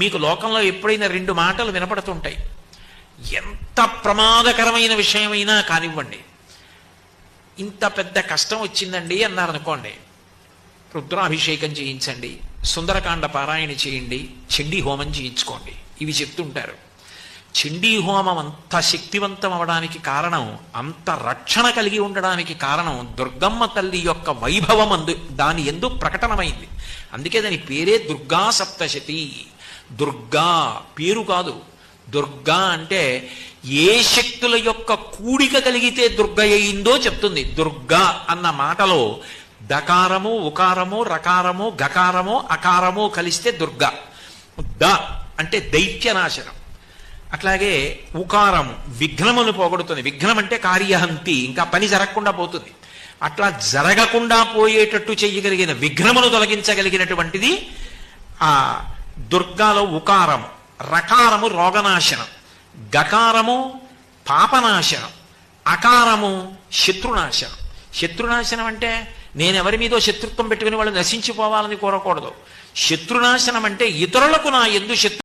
మీకు లోకంలో ఎప్పుడైనా రెండు మాటలు వినపడుతుంటాయి. ఎంత ప్రమాదకరమైన విషయమైనా కానివ్వండి, ఇంత పెద్ద కష్టం వచ్చిందండి అన్నారనుకోండి, రుద్రాభిషేకం చేయించండి, సుందరకాండ పారాయణ చేయండి, చండీ హోమం చేయించుకోండి, ఇవి చెప్తుంటారు. చండీ హోమం అంత శక్తివంతం అవడానికి కారణం, అంత రక్షణ కలిగి ఉండడానికి కారణం దుర్గమ్మ తల్లి యొక్క వైభవం దాని ఎందు ప్రకటనమైంది. అందుకే దాని పేరే దుర్గా సప్తశతి. దుర్గా పేరు కాదు, దుర్గా అంటే ఏ శక్తుల యొక్క కూడిక కలిగితే దుర్గ అయిందో చెప్తుంది. దుర్గా అన్న మాటలో దకారము, ఉకారము, రకారము, గకారము, అకారము కలిస్తే దుర్గా. ద అంటే దైత్యనాశనం. అట్లాగే ఉకారము విఘ్నమును పోగొడుతుంది. విఘ్నం అంటే కార్యహంతి, ఇంకా పని జరగకుండా పోతుంది. అట్లా జరగకుండా పోయేటట్టు చెయ్యగలిగిన, విఘ్నమును తొలగించగలిగినటువంటిది ఆ దుర్గాలో ఉకారము. రకారము రోగనాశనం, గకారము పాపనాశనం, అకారము శత్రునాశనం. శత్రునాశనం అంటే నేనెవరి మీదో శత్రుత్వం పెట్టుకుని వాళ్ళు నశించిపోవాలని కోరకూడదు. శత్రునాశనం అంటే ఇతరులకు నా యందు శత్రు